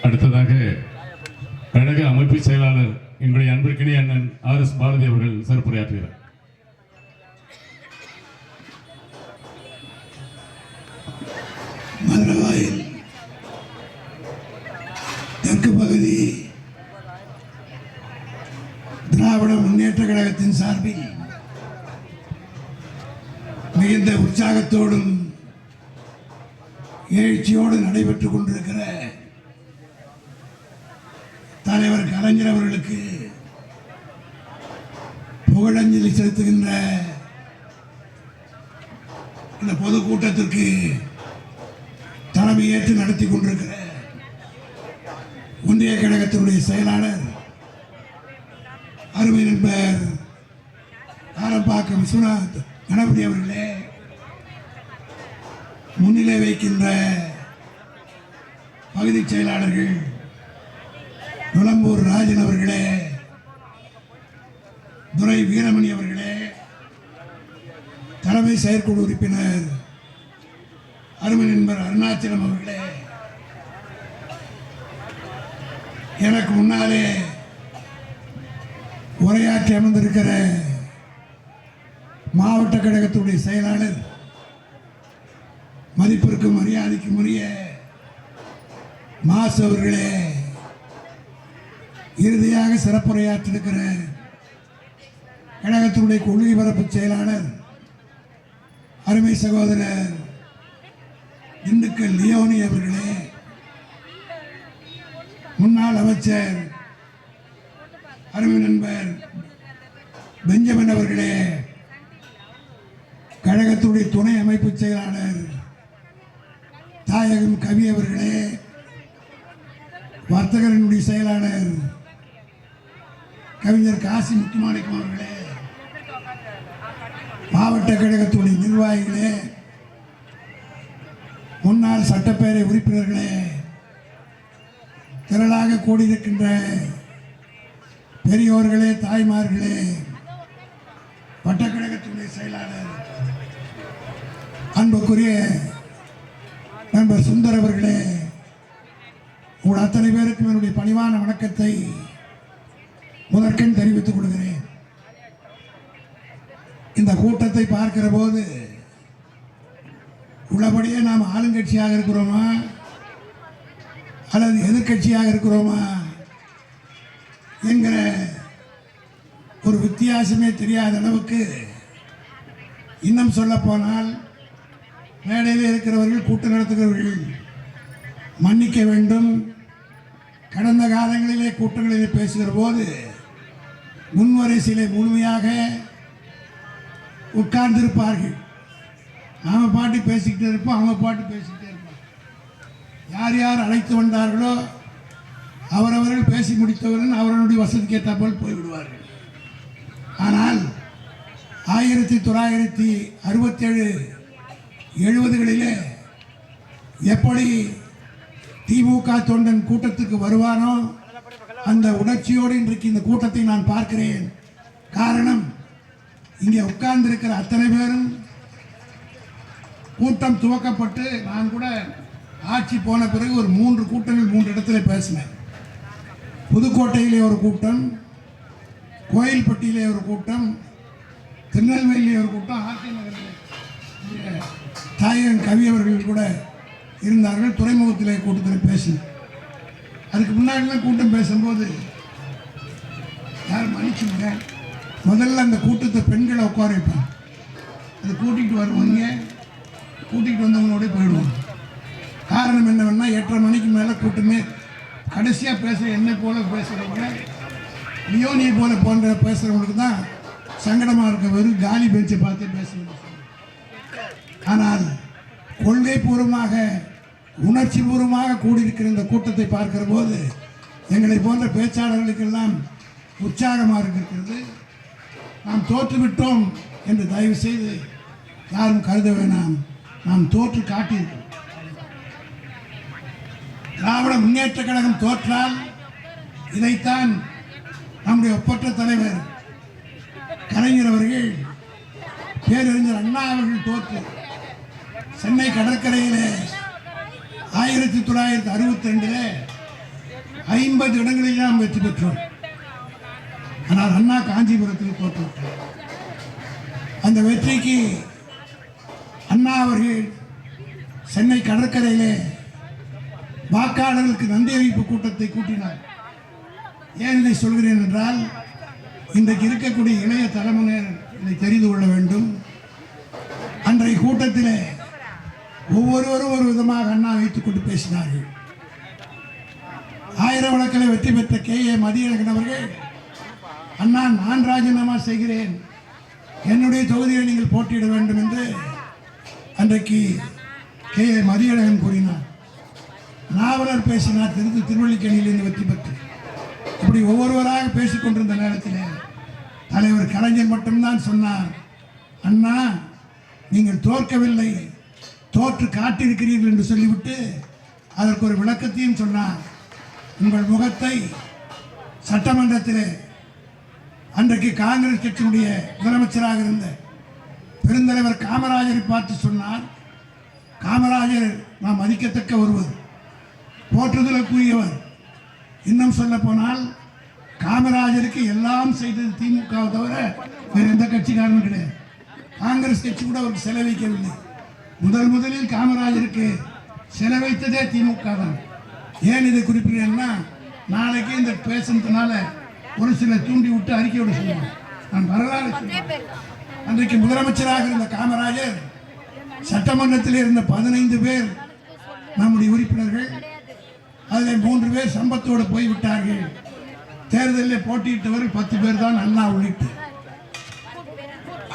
அடுத்ததாக கழக அமைப்பு செயலாளர் எங்களுடைய அன்பிற்கினிய அண்ணன் RS பாரதி அவர்கள் சிறப்புரையாற்றுகிறார். மதுரவாயில் தெற்கு பகுதி திராவிட முன்னேற்ற கழகத்தின் சார்பில் மிகுந்த உற்சாகத்தோடும் எழுச்சியோடு நடைபெற்றுக் கொண்டிருக்கிற தலைவர் கலைஞர் அவர்களுக்கு புகழஞ்சலி செலுத்துகின்ற இந்த பொதுக்கூட்டத்திற்கு தலைமையேற்று நடத்தி கொண்டிருக்கிற ஒன்றிய கழகத்தினுடைய செயலாளர் அருமை நண்பர் ஆரம்பாக்கம் விஸ்வநாத் கணபதி அவர்களே, முன்னிலை வைக்கின்ற பகுதி செயலாளர்கள் நுளம்பூர் ராஜன் அவர்களே, துரை வீரமணி அவர்களே, தலைமை செயற்குழு உறுப்பினர் அருமை நண்பர் அருணாச்சலம் அவர்களே, எனக்கு முன்னாலே உரையாற்றி அமர்ந்திருக்கிற மாவட்ட கழகத்துடைய செயலாளர் மதிப்பிற்கும் மரியாதைக்கும் உரிய மாசு அவர்களே, இறுதியாக சிறப்புரையாற்றிருக்கிற கழகத்தினுடைய கொள்கை பரப்பு செயலாளர் அருமை சகோதரர் திண்டுக்கல் லியோனி அவர்களே, முன்னாள் அமைச்சர் அருமை நண்பர் பெஞ்சமின் அவர்களே, கழகத்துடைய துணை அமைப்பு செயலாளர் தாயகம் கவி அவர்களே, வர்த்தகரினுடைய செயலாளர் கவிஞர் காசி முத்துமாணிக்கம் அவர்களே, மாவட்ட கழகத்துடைய நிர்வாகிகளே, முன்னாள் சட்டப்பேரவை உறுப்பினர்களே, திரளாக கூடியிருக்கின்ற பெரியோர்களே, தாய்மார்களே, வட்டக்கழகத்துடைய செயலாளர் அன்புக்குரிய நண்பர் சுந்தர் அவர்களே, உங்கள் அத்தனை பேருக்கும் என்னுடைய பணிவான வணக்கத்தை முதற்கண் தெரிவித்துக் கொள்கிறேன். இந்த கூட்டத்தை பார்க்கிற போது உள்ளபடியே நாம் ஆளுங்கட்சியாக இருக்கிறோமா அல்லது எதிர்கட்சியாக இருக்கிறோமா என்கிற ஒரு வித்தியாசமே தெரியாத அளவுக்கு, இன்னும் சொல்ல போனால் மேடையில் இருக்கிறவர்கள், கூட்டம் நடத்துகிறவர்கள் மன்னிக்க வேண்டும். கடந்த காலங்களிலே கூட்டங்களிலே பேசுகிற போது முன்வரிசையிலே முழுமையாக உட்கார்ந்திருப்பார்கள். நாம் பாட்டு பேசிக்கிட்டே இருப்போம், அவங்க பாட்டு பேசிக்கிட்டே இருப்பாங்க. யார் யார் அழைத்து வந்தார்களோ அவரவர்கள் பேசி முடித்தவர்கள் அவர்களுடைய வசதிக்கு ஏற்றாப்போல் போய்விடுவார்கள். ஆனால் 1967 70களிலே எப்படி திமுக தொண்டன் கூட்டத்துக்கு வருவானோ அந்த உணர்ச்சியோடு இன்றைக்கு இந்த கூட்டத்தை நான் பார்க்கிறேன். காரணம், இங்கே உட்கார்ந்திருக்கிற அத்தனை பேரும் கூட்டம் துவக்கப்பட்டு நான் கூட ஆட்சி போன பிறகு ஒரு 3 கூட்டங்கள் 3 இடத்துல பேசினேன். புதுக்கோட்டையிலே ஒரு கூட்டம், கோயில்பட்டியிலே ஒரு கூட்டம், திருநெல்வேலியிலே ஒரு கூட்டம், ஆர்டி நகரில் தாயகன் கவி அவர்கள் கூட இருந்தார்கள். துறைமுகத்திலே கூட்டத்தில் பேசினேன். அதுக்கு முன்னாடிலாம் கூட்டம் பேசும்போது யார் மன்னிச்சுங்க, முதல்ல அந்த கூட்டத்தை பெண்களை உட்கார வைப்பாங்க. அதை கூட்டிகிட்டு வருவாங்க, கூட்டிகிட்டு வந்தவங்களோட போயிடுவாங்க. காரணம் என்னவென்னா 8:30 மணிக்கு மேலே கூட்டமே. கடைசியாக பேசுகிற என்னை போல பேசுகிறவங்க, லியோனியை போல போன்ற பேசுகிறவங்களுக்கு தான் சங்கடமாக இருக்க, வெறும் காலி பெஞ்சை பார்த்து பேசுகிறது. ஆனால் கொள்கை பூர்வமாக, உணர்ச்சி பூர்வமாக கூடியிருக்கிற இந்த கூட்டத்தை பார்க்கிற போது எங்களை போன்ற பேச்சாளர்களுக்கெல்லாம் உற்சாகமாக இருக்கிறது. நாம் தோற்றுவிட்டோம் என்று தயவு செய்து யாரும் கருத வேணாம். நாம் தோற்று காட்டியிருக்கிறோம். திராவிட முன்னேற்ற கழகம் தோற்றால் இதைத்தான் நம்முடைய ஒப்பற்ற தலைவர் கலைஞர் அவர்கள், பேரறிஞர் அண்ணா அவர்கள் தோற்று சென்னை கடற்கரையில் 1962 50 இடங்களில் நாம் வெற்றி பெற்றோம். ஆனால் அண்ணா காஞ்சிபுரத்தில் தோற்றுவிட்டார். அந்த வெற்றிக்கு அண்ணா அவர்கள் சென்னை கடற்கரையிலே வாக்காளர்களுக்கு நன்றி அறிவிப்பு கூட்டத்தை கூட்டினார். ஏன் இதை சொல்கிறேன் என்றால், இன்றைக்கு இருக்கக்கூடிய இளைய தலைமுறையினர் இதை தெரிந்து கொள்ள வேண்டும். அன்றைய கூட்டத்தில் ஒவ்வொருவரும் ஒரு விதமாக அண்ணா வைத்துக் கொண்டு பேசினார்கள். 1000 வழக்கில் வெற்றி பெற்ற K.A. மதியழகன் அவர்கள், அண்ணா நான் ராஜினாமா செய்கிறேன், என்னுடைய தொகுதியை நீங்கள் போட்டியிட வேண்டும் என்று அன்றைக்கு K.A. மதியழகன் கூறினார். நாவலர் பேசினார், திருவள்ளிக்கேணியிலிருந்து வெற்றி பெற்று. இப்படி ஒவ்வொருவராக பேசிக் கொண்டிருந்த நேரத்தில் தலைவர் கலைஞர் மட்டும்தான் சொன்னார், அண்ணா நீங்கள் தோற்கவில்லை, தோற்று காட்டியிருக்கிறீர்கள் என்று சொல்லிவிட்டு அதற்கு ஒரு விளக்கத்தையும் சொன்னார். உங்கள் முகத்தை சட்டமன்றத்தில் அன்றைக்கு காங்கிரஸ் கட்சியினுடைய முதலமைச்சராக இருந்த பெருந்தலைவர் காமராஜரை பார்த்து சொன்னார், காமராஜர் நாம் மதிக்கத்தக்க ஒருவர், போற்றுதலுக்குரியவர். இன்னும் சொல்ல போனால் காமராஜருக்கு எல்லாம் செய்தது திமுகவை தவிர வேறு எந்த கட்சிக்காரனும் கிடையாது. காங்கிரஸ் கட்சி கூட அவருக்கு செலவைக்கவில்லை. முதலில் காமராஜருக்கு செலவைத்ததே திமுக தான். ஏன் இதை குறிப்பிடுறேன்னா, நாளைக்கு இந்த பேசுனதுனால ஒரு சில தூண்டி விட்டு அறிக்கையோடு சொல்லுவாங்க. நான் வரலாறு சொல்லுவேன். அன்றைக்கு முதலமைச்சராக இருந்த காமராஜர் சட்டமன்றத்தில் இருந்த 15 பேர் நம்முடைய உறுப்பினர்கள், அதில் 3 பேர் சம்பத்தோடு போய்விட்டார்கள். தேர்தலில் போட்டியிட்டவர்கள் 10 பேர் தான், அண்ணா உள்ளிட்டு.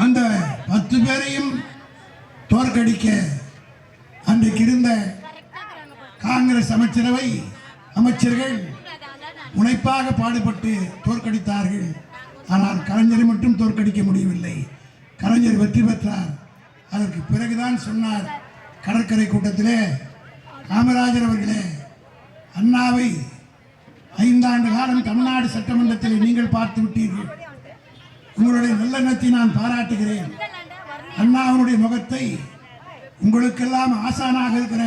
அந்த 10 பேரையும் தோற்கடிக்க அன்றைக்கு இருந்த காங்கிரஸ் அமைச்சர்கள் முனைப்பாக பாடுபட்டு தோற்கடித்தார்கள். ஆனால் கலைஞரை மட்டும் தோற்கடிக்க முடியவில்லை. கலைஞர் வெற்றி பெற்றார். அதற்கு பிறகுதான் சொன்னார் கடற்கரை கூட்டத்திலே, காமராஜர் அவர்களே, அண்ணாவை 5 ஆண்டு காலம் தமிழ்நாடு சட்டமன்றத்தில் நீங்கள் பார்த்து விட்டீர்கள். உங்களுடைய நல்லெண்ணத்தை நான் பாராட்டுகிறேன். அண்ணாவுடைய முகத்தை உங்களுக்கெல்லாம் ஆசானாக இருக்கிற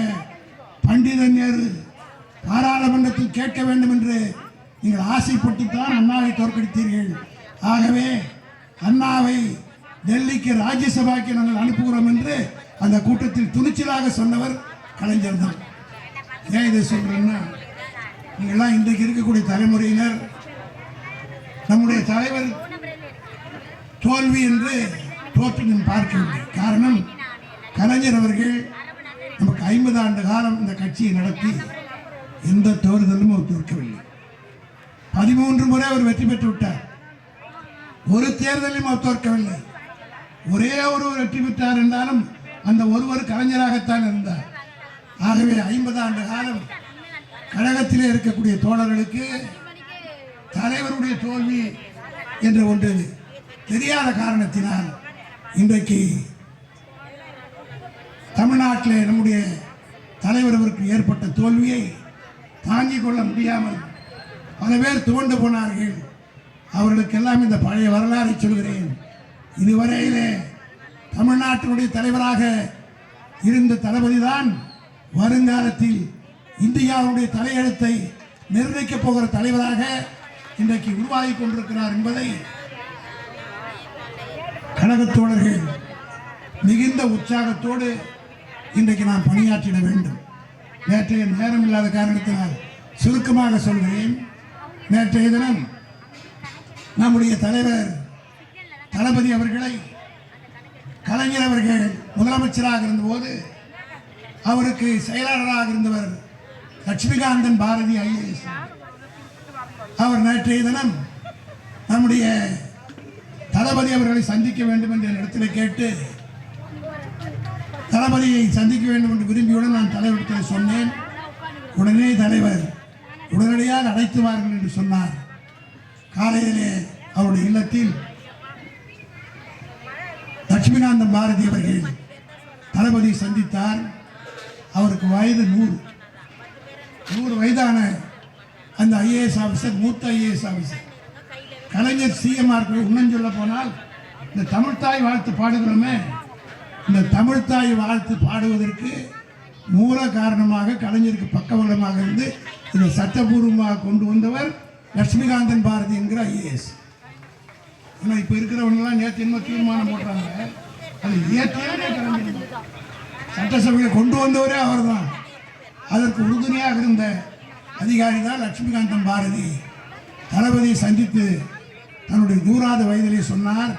பண்டிதன் நேரு பாராளுமன்றத்தில் கேட்க வேண்டும் என்று நீங்கள் ஆசைப்பட்டுத்தான் அண்ணாவை தோற்கடித்தீர்கள். ஆகவே அண்ணாவை டெல்லிக்கு ராஜ்யசபாக்கு நாங்கள் அனுப்புகிறோம் என்று அந்த கூட்டத்தில் துணிச்சலாக சொன்னவர் கலைஞர் தான். ஏன் இதை சொல்றேன்னா, நீங்கள்லாம் இன்றைக்கு இருக்கக்கூடிய தலைமுறையினர் நம்முடைய தலைவர் தோல்வி என்று தோற்று பார்க்கவில்லை. காரணம், கலைஞர் அவர்கள் நமக்கு 50 ஆண்டு காலம் இந்த கட்சியை நடத்தி எந்த தேர்தலும் அவர் தோற்கவில்லை. 13 முறை அவர் வெற்றி பெற்று விட்டார். ஒரு தேர்தலையும் அவர் தோற்கவில்லை. ஒரே ஒருவர் வெற்றி பெற்றார் என்றாலும் அந்த ஒருவர் கலைஞராகத்தான் இருந்தார். ஆகவே 50 ஆண்டு காலம் கழகத்திலே இருக்கக்கூடிய தோழர்களுக்கு தலைவருடைய தோல்வி என்ற ஒன்று தெரியாத காரணத்தினால் இன்றைக்கு தமிழ்நாட்டிலே நம்முடைய தலைவர் அவருக்கு ஏற்பட்ட தோல்வியை தாங்கிக் கொள்ள முடியாமல் பல பேர் துவண்டு போனார்கள். அவர்களுக்கெல்லாம் இந்த பழைய வரலாறை சொல்கிறேன். இதுவரையிலே தமிழ்நாட்டினுடைய தலைவராக இருந்த தளபதி தான் வருங்காலத்தில் இந்தியாவுடைய தலையெழுத்தை நிர்ணயிக்கப் போகிற தலைவராக இன்றைக்கு உருவாகி கொண்டிருக்கிறார் என்பதை கழகத் தோழர்கள் மிகுந்த உற்சாகத்தோடு இன்றைக்கு நாம் பணியாற்றிட வேண்டும். நேற்றைய நேரம் இல்லாத காரணத்தினால் சுருக்கமாக சொல்கிறேன். நேற்றைய தினம் நம்முடைய தலைவர் தளபதி அவர்களை கலைஞர் அவர்கள் முதலமைச்சராக இருந்தபோது அவருக்கு செயலாளராக இருந்தவர் லட்சுமிகாந்தன் பாரதி IAS. அவர் நேற்றைய தினம் நம்முடைய தளபதி அவர்களை சந்திக்க வேண்டும் என்று இடத்தில் கேட்டு தளபதியை சந்திக்க வேண்டும் என்று விரும்பியுடன் நான் தலைவரிடத்தில் சொன்னேன். உடனே தலைவர் உடனடியாக அழைத்துவார்கள் என்று சொன்னார். காலையிலே அவருடைய இல்லத்தில் லட்சுமிகாந்தன் பாரதி அவர்கள் தளபதி சந்தித்தார். அவருக்கு வயது 100 வயதான அந்த IAS ஆஃபீஸர், மூத்த IAS ஆஃபீஸர். கலைஞர் CMR இன்னும் சொல்ல போனால் இந்த தமிழ்த்தாய் வாழ்த்து பாடுகிறோமே, இந்த தமிழ்த்தாய் வாழ்த்து பாடுவதற்கு மூல காரணமாக கலைஞருக்கு பக்கபலமாக இருந்து இதை சட்டபூர்வமாக கொண்டு வந்தவர் லட்சுமிகாந்தன் பாரதி என்கிற ஐஏஎஸ். ஆனால் இப்போ இருக்கிறவங்கெல்லாம் நேற்று என்ன தீர்மானம் போடுறாங்க, அது இயற்கையானே கலைஞர் சட்டசபையை கொண்டு வந்தவரே அவர் தான். அதற்கு உறுதுணையாக இருந்த அதிகாரி தான் லட்சுமிகாந்தன் பாரதி. தளபதியை சந்தித்து தன்னுடைய தூராத வயதிலே சொன்னார்,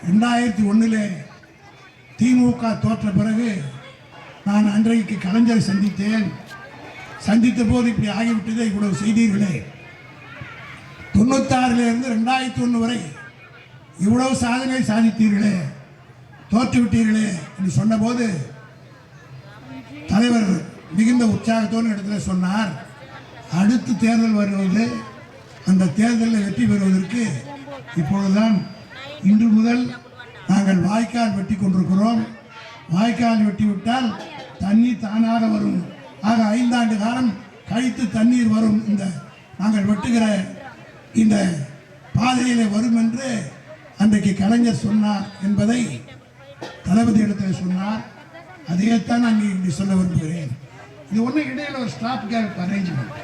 2001 திமுக தோற்ற பிறகு நான் அன்றைக்கு கலைஞரை சந்தித்தேன். சந்தித்த போது இப்படி ஆகிவிட்டதே, இவ்வளவு செய்தீர்களே. 96 இருந்து 2001 வரை இவ்வளவு சாதனை சாதித்தீர்களே, தோற்றுவிட்டீர்களே என்று சொன்னபோது தலைவர் மிகுந்த உற்சாகத்தோடு இடத்துல சொன்னார், அடுத்து தேர்தல் வருவது, அந்த தேர்தலில் வெற்றி பெறுவதற்கு இப்பொழுதுதான் இன்று முதல் நாங்கள் வாய்க்கால் வெட்டி கொண்டிருக்கிறோம். வாய்க்கால் வெட்டி விட்டால் தண்ணீர் தானாக வரும். ஆக 5 ஆண்டு காலம் கழித்து தண்ணீர் வரும். இந்த நாங்கள் வெட்டுகிற இந்த பாதையிலே வரும் என்று அன்றைக்கு கலைஞர் சொன்னார் என்பதை தளபதி இடத்தில் சொன்னார். அதையேத்தான் நான் இப்படி சொல்ல விரும்புகிறேன். இது ஒன்றும் இடையில ஒரு ஸ்டாப் கேப் அரேஞ்ச்மெண்ட்.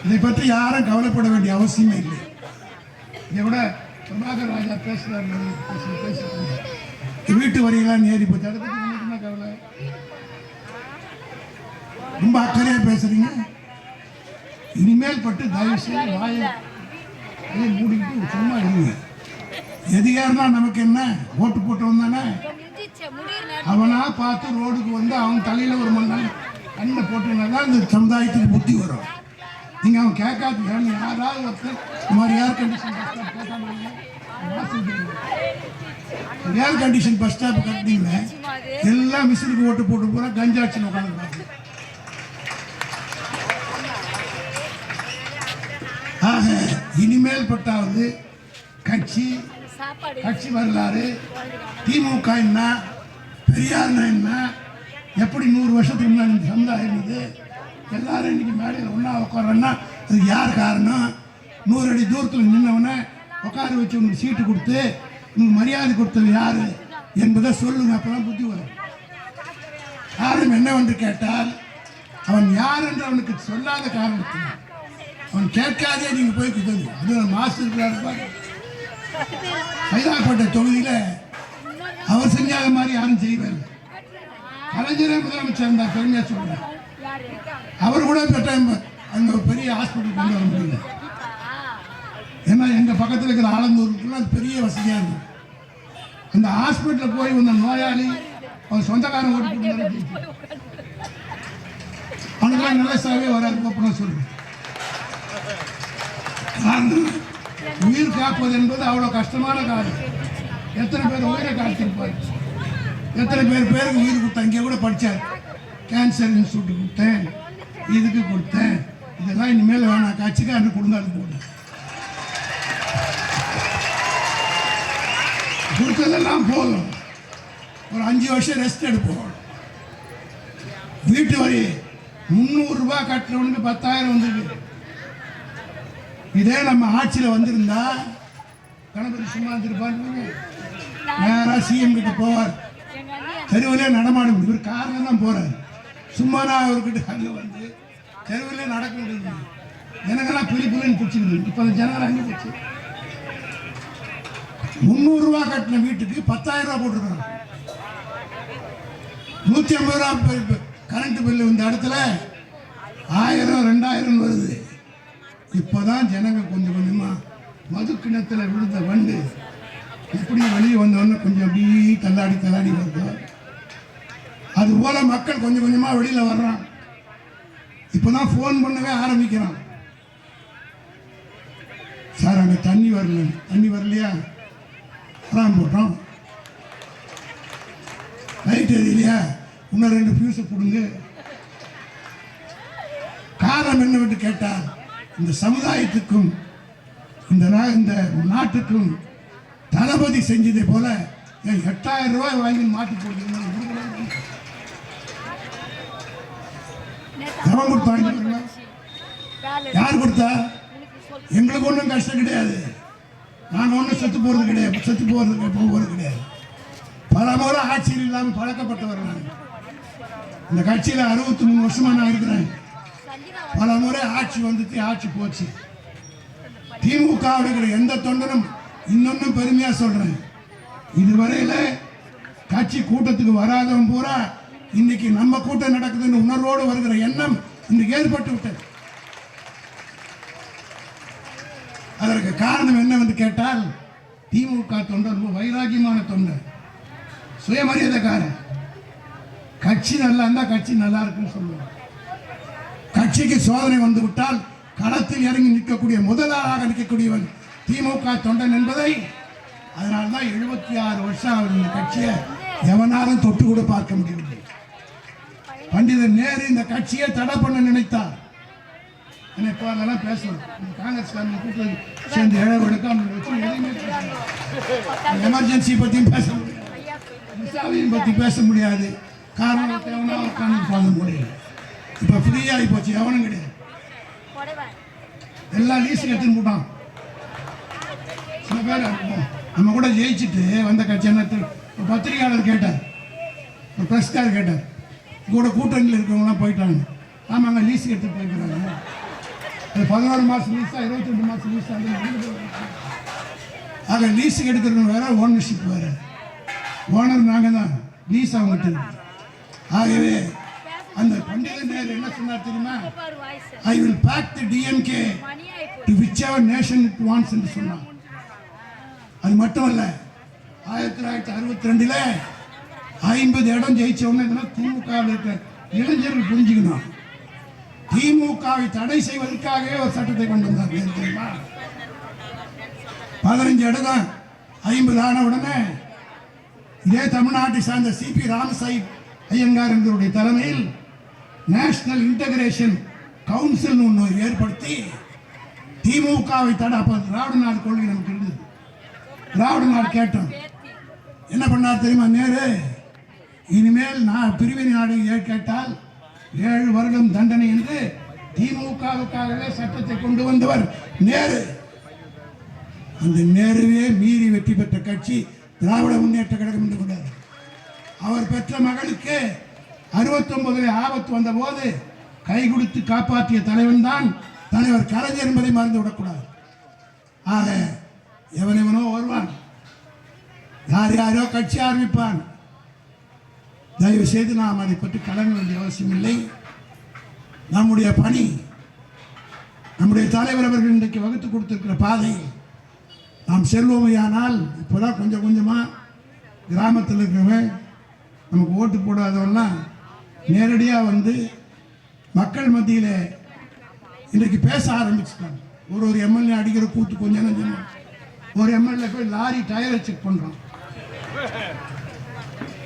இதை பற்றி யாரும் கவலைப்பட வேண்டிய அவசியமே இல்லை. இதை விட பிரபாகர் ராஜா பேசுகிறார், வீட்டு வரியெல்லாம் ஏறி போச்சு. அதை பற்றி என்ன கவலை? ரொம்ப அக்கறையா பேசுறீங்க. இனிமேல் பட்டு தயவு செய்து வாயை மூடிக்கிட்டு சும்மா இருங்க. எதிகாரம்னா நமக்கு என்ன, ஓட்டு போட்டவன் தானே, அவனா பார்த்து ரோடுக்கு வந்து அவன் தலையில ஒரு மண் கண்ணை போட்டுனாதான் இந்த சமுதாயத்துக்கு புத்தி வரும். நீங்க அவன் கேட்காது யாராவது ஒருத்தர் இந்த மாதிரி ஏர் கண்டிஷன் பஸ் ஸ்டாப் கட்டினீங்க, எல்லாம் மிஷினுக்கு ஓட்டு போட்டு போறா கஞ்சாட்சியில் உட்காந்து. ஆக இனிமேல் பட்டாவது கட்சி வரலாறு, திமுக என்ன, பெரியார் என்ன, எப்படி 100 வருஷத்துக்கு முன்னாடி இந்த சமுதாயம் இருந்தது, எல்லாரும் இன்னைக்கு மேடையில் ஒன்றா உட்காரன்னா அதுக்கு யார் காரணம்? 100 அடி தூரத்தில் நின்னவனை உட்கார வச்சு உங்களுக்கு சீட்டு கொடுத்து உங்களுக்கு மரியாதை கொடுத்தது யாரு என்பதை சொல்லுங்க. அப்பதான் புத்தி வரும். காரணம் என்னவென்று கேட்டால், அவன் யார் என்று அவனுக்கு சொல்லாத காரணத்தினால் அவன் கேட்காதே நீங்க போய் குதவி. அது மாஸ்டர் இருப்பார் சைதாப்பேட்டை தொகுதியில அவர் செஞ்சாத மாதிரி யாரும் செய்வார். கலைஞரே முதலமைச்சர் இருந்தார், பெருமையா சொல்றார். அவர் கூட அங்க பெரிய ஹாஸ்பிட்டல் கொண்டு வர முடியல. ஏன்னா எங்க பக்கத்தில் இருக்கிற ஆலந்தூருக்குள்ள அது பெரிய வசதியா இருக்கும். அந்த ஹாஸ்பிட்டல் போய் வந்த நோயாளி அவர் சொந்தக்காரன் ஓட்டு போட்டு அவனுக்கெல்லாம் நல்ல சேவை வராது சொல்றேன். உயிர் காப்பது என்பது அவ்வளவு கஷ்டமான காரியம். எத்தனை பேர் உயிரை காத்திருப்பார், எத்தனை பேருக்கு உயிர் கொடுத்தேன். இங்கே கூட படித்தார், கேன்சர் இன்ஸ்டியூட் கொடுத்தேன், இதுக்கு கொடுத்தேன், இதெல்லாம் இனிமேல் வேணாம், கட்சிக்காரனு கொடுங்க, அது போடு கொடுத்ததெல்லாம் போதும். ஒரு 5 வருஷம் ரெஸ்ட் எடுப்போம். வீட்டு வரி 300 ரூபாய் கட்டுறவனுக்கு 10,000 வந்துருக்கு. இதே நம்ம ஆட்சியில் வந்திருந்தா கணபதி சும்மா இருந்திருப்பாரு, நேராக சிஎம் கிட்ட போவார், தெருவிலே நடமாட முடியும். இவர் காரில் தான் போறாரு, சும்மா நான் அவர்கிட்ட அங்கே வந்து தெருவிலே நடக்க முடியும். ஜனங்கள்லாம் புலின்னு பிடிச்சிருக்கு. இப்போ அந்த ஜனங்கள் அங்கே போச்சு. 300 ரூபாய் கட்டின வீட்டுக்கு 10,000 ரூபாய் போட்டிருக்காங்க. 150 ரூபாய் கரண்ட் பில்லு இந்த இடத்துல 1000 2000 வருது. இப்போதான் ஜனங்க கொஞ்சம் கொஞ்சமா மது கிணத்துல விழுந்த வண்டு எப்படி வெளியே வந்தோன்னு கொஞ்சம் அப்படியே தள்ளாடி வருதோ அது போல மக்கள் கொஞ்சம் கொஞ்சமா வெளியில வர்றான். இப்பதான் போன் பண்ணவே ஆரம்பிக்கிறான். சார் அங்க தண்ணி வரலையா, அதான் போட்டோம், லைட் எரியலையா, இன்னும் 2 ஃபியூஸை கொடுங்க. காரணம் என்னவென்று கேட்டால், இந்த சமுதாயத்துக்கும் இந்த நாட்டுக்கும் தளபதி செஞ்சதை போல 8,000 ரூபாய் வாங்கி மாட்டி போடுறீங்க. யார் கொடுத்தா? எங்களுக்கு ஒன்றும் கஷ்டம் கிடையாது. நாங்கள் ஒன்றும் செத்து போறது கிடையாது. பல முறை ஆட்சியில் இல்லாமல் பழக்கப்பட்டவர். இந்த கட்சியில் 63 வருஷமா நான் இருக்கிறேன். பல முறை ஆட்சி வந்துச்சு, ஆட்சி போச்சு. திமுக இருக்கிற எந்த தொண்டனும் இன்னொன்னும் பெருமையா சொல்றேன், இதுவரையில கட்சி கூட்டத்துக்கு வராதவன் பூரா இன்னைக்கு நம்ம கூட்டம் நடக்குதுன்னு உணர்வோடு வருகிற எண்ணம் இன்னைக்கு ஏற்பட்டு விட்டது. அதற்கு காரணம் என்னவென்று கேட்டால், திமுக தொண்டர் ரொம்ப வைராகியமான தொண்டர், சுயமரியாதைக்காரன். கட்சி நல்லா இருந்தா கட்சி நல்லா இருக்குன்னு சொல்லுவாங்க. கட்சிக்கு சோதனை வந்து விட்டால் களத்தில் இறங்கி நிற்கக்கூடிய முதலாளாக நிற்கக்கூடியவன் திமுக தொண்டன் என்பதை, அதனால்தான் 76 வருஷம் அவர் இந்த கட்சியை எவனாலும் தொட்டு கூட பார்க்க முடியவில்லை. பண்டிதர் நேரு இந்த கட்சியை தடை பண்ண நினைத்தார். இப்போ அதெல்லாம் பேசணும். காங்கிரஸ் கூட்டத்தில் சேர்ந்து இழவெடுக்க எதுவுமே எமர்ஜென்சி பற்றியும் பேச முடியாது, விசாவையும் பற்றி பேச முடியாது. காரணம் தேவனா உட்காந்து பார்க்க முடியல. இப்போ ஃப்ரீயாகி போச்சு, எவனும் கிடையாது. எல்லாம் லீஸுக்கு எடுத்துன்னு போட்டான். சில பேர் நம்ம கூட ஜெயிச்சுட்டு வந்த கட்சி என்ன, பத்திரிகையாளர் கேட்டார், ஒரு பிரஸ்கார் கேட்டார், கூட கூட்டணியில் இருக்கிறவங்களாம் போயிட்டாங்க. ஆமாங்க, லீஸுக்கு எடுத்துட்டு போய்க்கிறாங்க. அது 11 மாதம் லீஸா, 22 மாதம் லீஸா. ஆக லீஸுக்கு எடுக்கிறவங்க வேற, ஓனர்ஷிப் வேற. ஓனர் நாங்கள் தான், லீஸ் அவங்ககிட்ட இருக்கு. ஆகவே அந்த பண்டிதர் நேரு என்ன சொன்னார் தெரியுமா? I will back the DMK to whichever nation it wants என்று சொன்னார். அது மட்டும் அல்ல, 1962 50 இடம் ஜெயிச்சவங்க திமுகவில் இருக்கிற இளைஞர்கள் புரிஞ்சுக்கணும். திமுகவை தடை செய்வதற்காகவே ஒரு சட்டத்தை கொண்டு வந்தார் தெரியுமா? 15 இடம் தான் 50 ஆன உடனே இதே தமிழ்நாட்டை சார்ந்த சிபி ராமசாமி ஐயங்கார் எங்களுடைய தலைமையில் நேஷனல் இன்டகிரேஷன் கவுன்சில் ஒன்று ஏற்படுத்தி திமுகவை தடை, அப்போ திராவிட நாடு கொள்கை நமக்கு இருந்தது. திராவிட நாடு கேட்டோம். என்ன பண்ணார் தெரியுமா நேரு? இனிமேல் நான் பிரிவினை நாடு கேட்டால் 7 வருடம் தண்டனை என்று திமுகவுக்காகவே சட்டத்தை கொண்டு வந்தவர் நேரு. அந்த நேருவே மீறி வெற்றி பெற்ற கட்சி திராவிட முன்னேற்ற கழகம் என்று கொண்டார். அவர் பெற்ற மகளுக்கு 69 ஆபத்து வந்த போது கை கொடுத்து காப்பாற்றிய தலைவன் தான் தலைவர் கலைஞர் என்பதை மறந்து விடக்கூடாது. ஆக எவனோ வருவான், யாரோ கட்சி ஆரம்பிப்பான். தயவு செய்து நாம் அதை பற்றி கலங்க வேண்டிய அவசியம் இல்லை. நம்முடைய பணி, நம்முடைய தலைவர் அவர்கள் இன்றைக்கு வகுத்து கொடுத்திருக்கிற பாதை நாம் செல்வோமையானால், இப்போதான் கொஞ்சம் கொஞ்சமாக கிராமத்தில் இருக்கிறவன் நமக்கு ஓட்டு போடாதவெல்லாம் நேரடியாக வந்து மக்கள் மத்தியில் இன்றைக்கு பேச ஆரம்பிச்சுட்டாங்க. ஒரு எம்எல்ஏ அடிக்கிற கூத்து கொஞ்சம் கொஞ்சம். ஒரு எம்எல்ஏ போய் லாரி டயரை செக் பண்ணுறான்,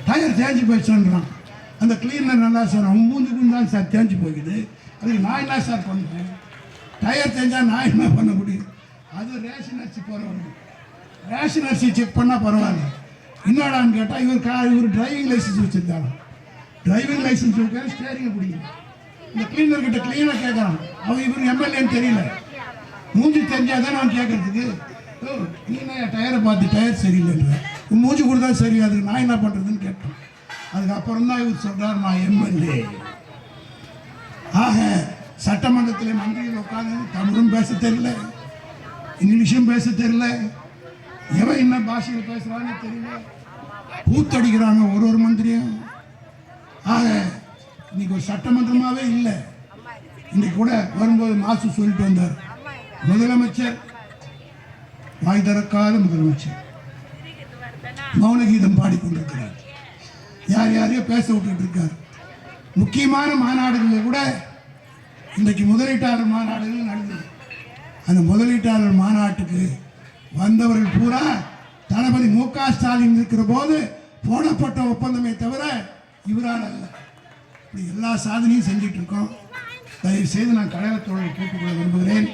டயர் தேஞ்சு போயிடுச்சுன்றான். அந்த கிளீனர் நல்லா சார், அவங்க மூஞ்சுக்கும் தான் சார் தேஞ்சு போய்க்குது, அதுக்கு நான் என்ன சார் பண்ணுறேன்? டயர் தேஞ்சால் நான் என்ன பண்ண முடியும்? அது ரேஷன் அரிசி போகிறவங்க, ரேஷன் அரிசி செக் பண்ணால் பரவாயில்ல. என்னடான்னு கேட்டால் இவர் டிரைவிங் லைசன்ஸ் வச்சுருக்காங்க. டிரைவிங் லைசன்ஸ் வைக்க ஸ்டேரிங்கை பிடிக்கும். இந்த கிளீனர்கிட்ட கிளீனர் கேட்குறான், அவன் இவர் எம்எல்ஏன்னு தெரியல, மூஞ்சி தெரிஞ்சால் தானே அவன் கேட்கறதுக்கு. நீனா டயரை பார்த்து டயர் சரியில்லைன்ற, உன் மூஞ்சி கொடுத்தா சரி, அதுக்கு நான் என்ன பண்ணுறதுன்னு கேட்டேன். அதுக்கப்புறம் தான் இவர் சொல்கிறார், நான் எம்எல்ஏ. ஆக சட்டமன்றத்தில் மந்திரிகள் உட்காந்து தமிழும் பேச தெரியல, இங்கிலீஷும் பேச தெரியல, எவன் என்ன பாஷையில் பேசுகிறான்னு தெரியல, கூத்தடிக்கிறாங்க ஒரு மந்திரியும். ஆக இன்னைக்கு ஒரு சட்டமன்றமாகவே இல்லை. இன்னைக்கு கூட வரும்போது மாசு சொல்லிட்டு வந்தார், முதலமைச்சர் வாய் திறக்காத முதலமைச்சர் மௌன கீதம் பாடிக்கொண்டிருக்கிறார், யாரையோ பேச விட்டுட்டு இருக்கார். முக்கியமான மாநாடுகளில் கூட இன்றைக்கு முதலீட்டாளர் மாநாடுகள் நடந்தது. அந்த முதலீட்டாளர் மாநாட்டுக்கு வந்தவர்கள் பூரா தளபதி மு.க. ஸ்டாலின் இருக்கிற போது போடப்பட்ட ஒப்பந்தமே தவிர இவரால் அல்ல. இப்படி எல்லா சாதனையும் செஞ்சிட்டு இருக்கோம். தயவு செய்து நான் கழகத்தோடு கேட்டுக்கொள்ள விரும்புகிறேன்.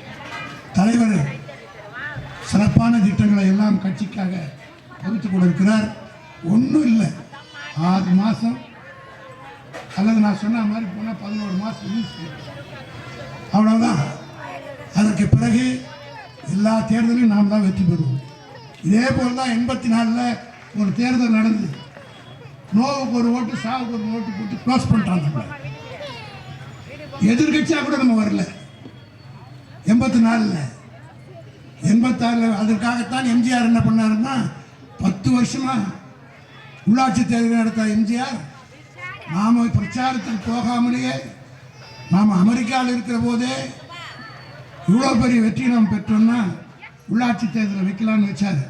தலைவர் சிறப்பான திட்டங்களை எல்லாம் கட்சிக்காக வகுத்து கொடுக்கிறார். ஒன்றும் இல்லை, 6 மாதம் அல்லது நான் சொன்ன மாதிரி போனால் 11 மாதம் யூஸ் அவ்வளோதான். அதற்கு பிறகு எல்லா தேர்தலையும் நாம் தான் வெற்றி பெறுவோம். இதே போல் தான் 84 ஒரு தேர்தல் நடந்தது. நோவுக்கு ஒரு ஓட்டு சாவுக்கு ஒரு ஓட்டு போட்டு க்ளோஸ் பண்ணிட்டாங்க நம்மள. எதிர்கட்சியாக கூட நம்ம வரல 84ல் 86ல். அதற்காகத்தான் எம்ஜிஆர் என்ன பண்ணாருன்னா 10 வருஷமா உள்ளாட்சி தேர்தல் நடத்த எம்ஜிஆர் நாம பிரச்சாரத்துக்கு போகாமலேயே நாம் அமெரிக்காவில் இருக்கிற போதே இவ்வளோ பெரிய வெற்றி நாம் பெற்றோம்னா உள்ளாட்சி தேர்தலை வைக்கலான்னு வச்சார்.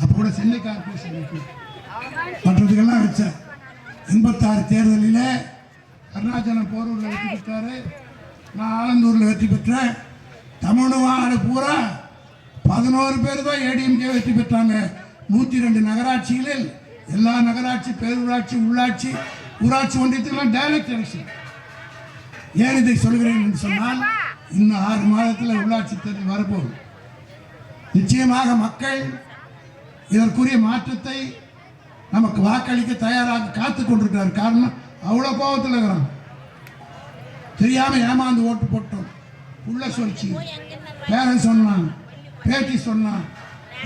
அப்போ கூட சென்னை கார்பரேஷன் வைக்கல, மற்றதுக்கெல்லாம் வச்சார். 86 தேர்தலில் அருணாச்சலம் போரூரில் வெற்றி பெற்றார், நான் ஆலந்தூரில் வெற்றி பெற்றேன். தமிழ்நாடு பூரா 11 பேர் தான் ஏடிஎம்கே வெற்றி பெற்றாங்க. 102 நகராட்சிகளில் எல்லா நகராட்சி, பேரூராட்சி, உள்ளாட்சி, ஊராட்சி ஒன்றியத்துக்கெல்லாம் டைரக்ட் எலெக்ஷன். ஏன் இதை சொல்கிறேன் என்று சொன்னால், இன்னும் 6 மாதத்தில் உள்ளாட்சி தேர்தல் வரப்போகுது. நிச்சயமாக மக்கள் இதற்குரிய மாற்றத்தை நமக்கு வாக்களிக்க தயாராக காத்து கொண்டிருக்கிறார். காரணம், அவ்வளோ கோபத்தில் இருக்கிறோம். தெரியாமல் ஏமாந்து ஓட்டு போட்டோம். உள்ள சொல்லிச்சு, பேரன் சொன்னான், பேச்சு சொன்னான்,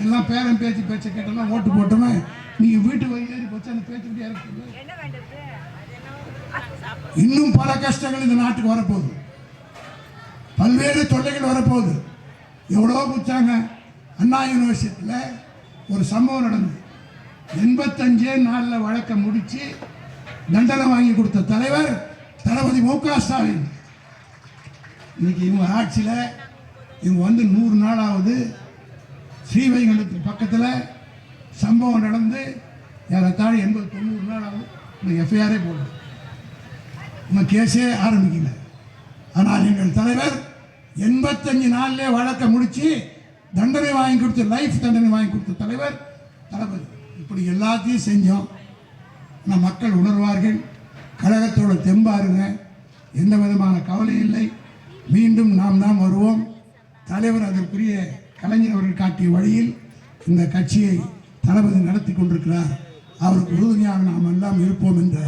எல்லாம் பேரன் பேச்சு பேச்சை கேட்டெல்லாம் ஓட்டு போட்டோமே. நீங்கள் வீட்டுக்கு ஏறி போச்சு அந்த பேச்சுக்கிட்டே இருக்குது. இன்னும் பல கஷ்டங்கள் இந்த நாட்டுக்கு வரப்போகுது, பல்வேறு தொல்லைகள் வரப்போகுது. எவ்வளோ குச்சாங்க. அண்ணா யூனிவர்சிட்டியில் ஒரு சம்பவம் நடந்தது. 85 நாளில் வழக்கை முடித்து தண்டனை வாங்கி கொடுத்த தலைவர் தளபதி மு.க. ஸ்டாலின். இன்னைக்கு இவங்க ஆட்சியில் இவங்க வந்து 100 நாள் ஆகுது. ஸ்ரீவைகுண்டத்துக்கு பக்கத்தில் சம்பவம் நடந்து ஏறத்தாழ 80-90 நாள் ஆகுது. இன்னும் எஃப்ஐஆரே போடல, இன்னும் கேஸே ஆரம்பிக்கல. ஆனால் எங்கள் தலைவர் 85 நாள்லேயே வழக்கை முடித்து தண்டனை வாங்கி கொடுத்த, லைஃப் தண்டனை வாங்கி கொடுத்த தலைவர் தளபதி. இப்படி எல்லாத்தையும் செஞ்சோம். ஆனால் மக்கள் உணர்வார்கள். கழகத்தோட தெம்பாருங்க, எந்த விதமான கவலை இல்லை. மீண்டும் நாம் வருவோம். தலைவர் அதற்குரிய கலைஞர் அவர்கள் காட்டிய வழியில் இந்த கட்சியை தளபதி நடத்தி கொண்டிருக்கிறார். அவருக்கு உறுதுணையாக நாம் எல்லாம் இருப்போம் என்ற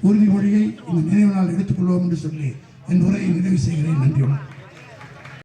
உறுதிமொழியை இந்த நினைவு நாள் எடுத்துக்கொள்வோம் என்று சொல்லி என் உரையை நிறைவு செய்கிறேன். நன்றி.